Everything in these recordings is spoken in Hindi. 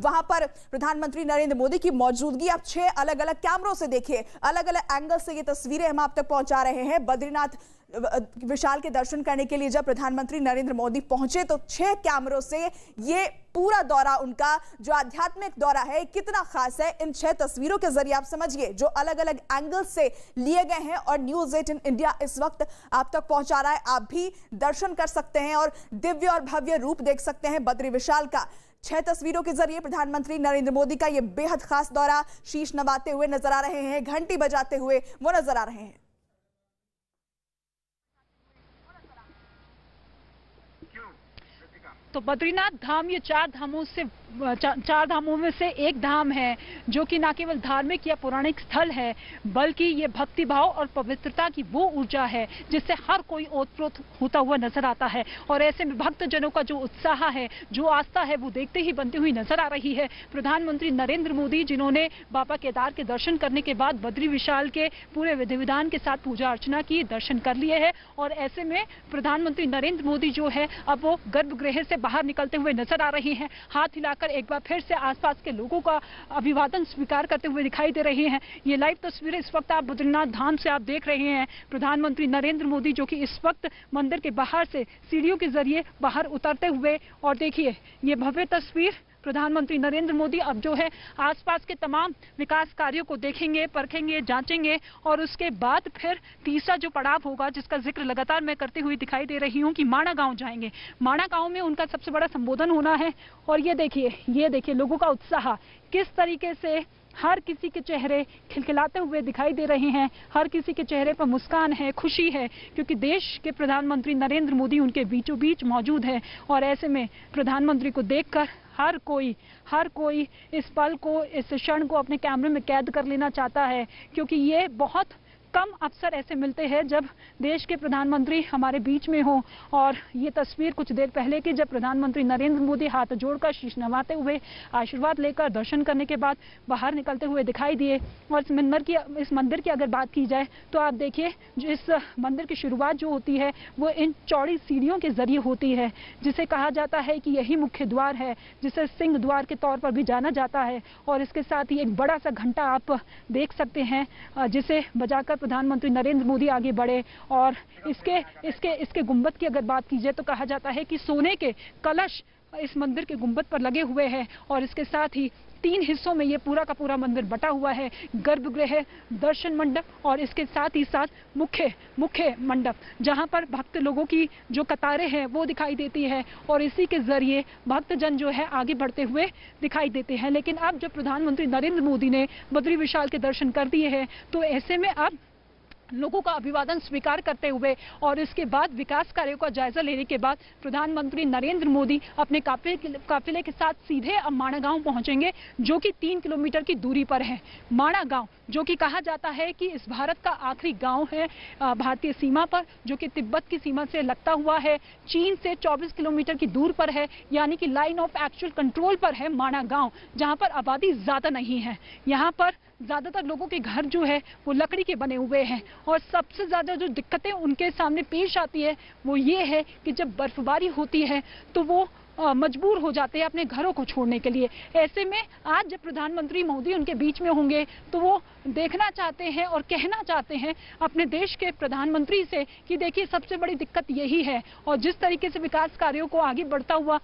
वहां पर प्रधानमंत्री नरेंद्र मोदी की मौजूदगी आप 6 अलग अलग कैमरों से देखिए, अलग अलग एंगल से ये तस्वीरें हम आप तक पहुंचा रहे हैं। बद्रीनाथ विशाल के दर्शन करने के लिए जब प्रधानमंत्री नरेंद्र मोदी पहुंचे तो 6 कैमरों से ये पूरा दौरा, उनका जो आध्यात्मिक दौरा है, कितना खास है, इन 6 तस्वीरों के जरिए आप समझिए, जो अलग अलग एंगल से लिए गए हैं और न्यूज़ 18 इंडिया इस वक्त आप तक पहुंचा रहा है। आप भी दर्शन कर सकते हैं और दिव्य और भव्य रूप देख सकते हैं बद्री विशाल का। 6 तस्वीरों के जरिए प्रधानमंत्री नरेंद्र मोदी का यह बेहद खास दौरा, शीश नवाते हुए नजर आ रहे हैं, घंटी बजाते हुए वो नजर आ रहे हैं। तो बद्रीनाथ धाम ये 4 धामों में से एक धाम है, जो कि न केवल धार्मिक या पौराणिक स्थल है, बल्कि ये भक्तिभाव और पवित्रता की वो ऊर्जा है जिससे हर कोई ओतप्रोत होता हुआ नजर आता है। और ऐसे में भक्तजनों का जो उत्साह है, जो आस्था है, वो देखते ही बनती हुई नजर आ रही है। प्रधानमंत्री नरेंद्र मोदी, जिन्होंने बाबा केदार के दर्शन करने के बाद बद्री विशाल के पूरे विधि विधान के साथ पूजा अर्चना की, दर्शन कर लिए है। और ऐसे में प्रधानमंत्री नरेंद्र मोदी जो है अब वो गर्भगृह से बाहर निकलते हुए नजर आ रही हैं। हाथ हिलाकर एक बार फिर से आसपास के लोगों का अभिवादन स्वीकार करते हुए दिखाई दे रही हैं। ये लाइव तस्वीरें इस वक्त आप बद्रीनाथ धाम से आप देख रहे हैं। प्रधानमंत्री नरेंद्र मोदी जो कि इस वक्त मंदिर के बाहर से सीढ़ियों के जरिए बाहर उतरते हुए, और देखिए ये भव्य तस्वीर, प्रधानमंत्री नरेंद्र मोदी अब जो है आसपास के तमाम विकास कार्यों को देखेंगे, परखेंगे, जांचेंगे और उसके बाद फिर तीसरा जो पड़ाव होगा, जिसका जिक्र लगातार मैं करती हुई दिखाई दे रही हूं कि माणा गांव जाएंगे। माणा गांव में उनका सबसे बड़ा संबोधन होना है। और ये देखिए लोगों का उत्साह किस तरीके से हर किसी के चेहरे खिलखिलाते हुए दिखाई दे रहे हैं। हर किसी के चेहरे पर मुस्कान है, खुशी है, क्योंकि देश के प्रधानमंत्री नरेंद्र मोदी उनके बीचों बीच मौजूद है। और ऐसे में प्रधानमंत्री को देखकर हर कोई इस पल को, इस क्षण को अपने कैमरे में कैद कर लेना चाहता है, क्योंकि ये बहुत कम अवसर ऐसे मिलते हैं जब देश के प्रधानमंत्री हमारे बीच में हो। और ये तस्वीर कुछ देर पहले की, जब प्रधानमंत्री नरेंद्र मोदी हाथ जोड़कर शीश नवाते हुए आशीर्वाद लेकर दर्शन करने के बाद बाहर निकलते हुए दिखाई दिए। और इस मंदिर की अगर बात की जाए तो आप देखिए, जो इस मंदिर की शुरुआत जो होती है वो इन चौड़ी सीढ़ियों के जरिए होती है, जिसे कहा जाता है कि यही मुख्य द्वार है, जिसे सिंह द्वार के तौर पर भी जाना जाता है। और इसके साथ ही एक बड़ा सा घंटा आप देख सकते हैं, जिसे बजाकर प्रधानमंत्री नरेंद्र मोदी आगे बढ़े। और इसके गुंबद की अगर बात की जाए तो कहा जाता है कि सोने के कलश इस मंदिर के गुंबद पर लगे हुए हैं। और इसके साथ ही 3 हिस्सों में ये पूरा का पूरा मंदिर बटा हुआ है, गर्भगृह, दर्शन मंडप और इसके साथ ही साथ मुख्य मंडप, जहां पर भक्त लोगों की जो कतारें हैं वो दिखाई देती है। और इसी के जरिए भक्तजन जो है आगे बढ़ते हुए दिखाई देते हैं। लेकिन अब जब प्रधानमंत्री नरेंद्र मोदी ने बद्री विशाल के दर्शन कर दिए हैं, तो ऐसे में अब लोगों का अभिवादन स्वीकार करते हुए और इसके बाद विकास कार्यों का जायजा लेने के बाद प्रधानमंत्री नरेंद्र मोदी अपने काफिले के साथ सीधे अब माणा गांव पहुंचेंगे, जो कि 3 किलोमीटर की दूरी पर है। माणा गांव, जो कि कहा जाता है कि इस भारत का आखिरी गांव है भारतीय सीमा पर, जो कि तिब्बत की सीमा से लगता हुआ है, चीन से 24 किलोमीटर की दूर पर है, यानी कि लाइन ऑफ एक्चुअल कंट्रोल पर है माणा गांव, जहां पर आबादी ज्यादा नहीं है। यहाँ पर ज्यादातर लोगों के घर जो है वो लकड़ी के बने हुए हैं। और सबसे ज्यादा जो दिक्कतें उनके सामने पेश आती है वो ये है कि जब बर्फबारी होती है तो वो मजबूर हो जाते हैं अपने घरों को छोड़ने के लिए। ऐसे में आज जब प्रधानमंत्री मोदी उनके बीच में होंगे तो वो देखना चाहते हैं और कहना चाहते हैं अपने देश के प्रधानमंत्री से कि देखिए सबसे बड़ी दिक्कत यही है। और जिस तरीके से विकास कार्यों को आगे बढ़ता हुआ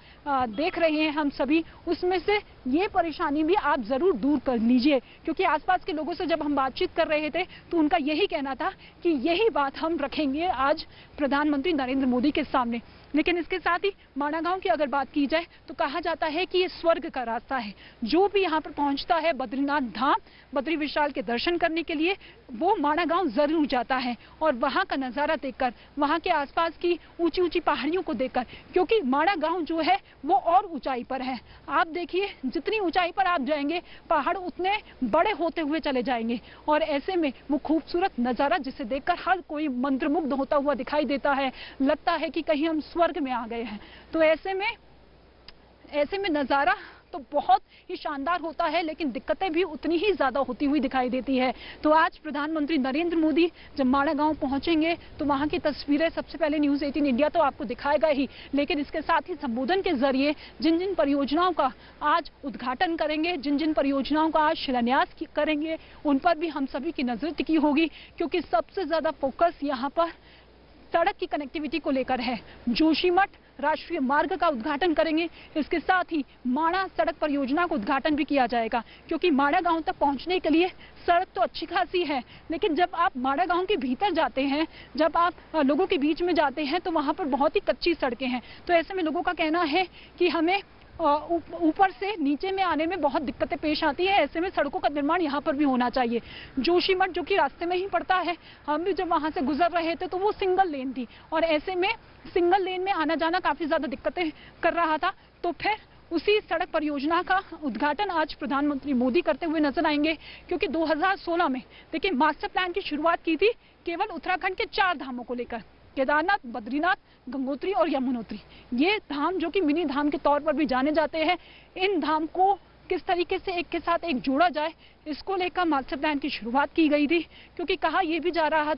देख रहे हैं हम सभी, उसमें से ये परेशानी भी आप जरूर दूर कर लीजिए। क्योंकि आसपास के लोगों से जब हम बातचीत कर रहे थे तो उनका यही कहना था कि यही बात हम रखेंगे आज प्रधानमंत्री नरेंद्र मोदी के सामने। लेकिन इसके साथ ही माणा गांव की अगर बात की जाए तो कहा जाता है कि ये स्वर्ग का रास्ता है। जो भी यहाँ पर पहुंचता है बद्रीनाथ धाम, बद्री विशाल के दर्शन करने के लिए, वो माणा गांव जरूर जाता है। और वहाँ का नज़ारा देखकर, वहाँ के आसपास की ऊंची ऊंची पहाड़ियों को देखकर, क्योंकि माणा गांव जो है वो और ऊंचाई पर है। आप देखिए जितनी ऊंचाई पर आप जाएंगे पहाड़ उतने बड़े होते हुए चले जाएंगे। और ऐसे में वो खूबसूरत नज़ारा जिसे देखकर हर कोई मंत्रमुग्ध होता हुआ दिखाई देता है, लगता है कि कहीं हम स्वर्ग में आ गए हैं। तो ऐसे में नज़ारा तो बहुत ही शानदार होता है, लेकिन दिक्कतें भी उतनी ही ज्यादा होती हुई दिखाई देती है। तो आज प्रधानमंत्री नरेंद्र मोदी जब माड़ा गांव पहुंचेंगे तो वहां की तस्वीरें सबसे पहले न्यूज 18 इंडिया तो आपको दिखाएगा ही, लेकिन इसके साथ ही संबोधन के जरिए जिन जिन परियोजनाओं का आज उद्घाटन करेंगे, जिन जिन परियोजनाओं का आज शिलान्यास करेंगे, उन पर भी हम सभी की नजर टिकी होगी, क्योंकि सबसे ज्यादा फोकस यहाँ पर सड़क की कनेक्टिविटी को लेकर है। जोशीमठ राष्ट्रीय मार्ग का उद्घाटन करेंगे, इसके साथ ही माड़ा सड़क परियोजना का उद्घाटन भी किया जाएगा, क्योंकि माड़ा गांव तक पहुंचने के लिए सड़क तो अच्छी खासी है, लेकिन जब आप माड़ा गांव के भीतर जाते हैं, जब आप लोगों के बीच में जाते हैं, तो वहां पर बहुत ही कच्ची सड़कें हैं। तो ऐसे में लोगों का कहना है कि हमें ऊपर से नीचे में आने में बहुत दिक्कतें पेश आती है। ऐसे में सड़कों का निर्माण यहाँ पर भी होना चाहिए। जोशीमठ जो कि रास्ते में ही पड़ता है, हम भी जब वहां से गुजर रहे थे तो वो सिंगल लेन थी, और ऐसे में सिंगल लेन में आना जाना काफी ज्यादा दिक्कतें कर रहा था। तो फिर उसी सड़क परियोजना का उद्घाटन आज प्रधानमंत्री मोदी करते हुए नजर आएंगे, क्योंकि 2016 में देखिए मास्टर प्लान की शुरुआत की थी केवल उत्तराखंड के 4 धामों को लेकर, केदारनाथ, बद्रीनाथ, गंगोत्री और यमुनोत्री। ये धाम जो कि मिनी धाम के तौर पर भी जाने जाते हैं, इन धाम को किस तरीके से एक के साथ एक जोड़ा जाए, इसको लेकर मास्टर प्लान की शुरुआत की गई थी, क्योंकि कहा यह भी जा रहा था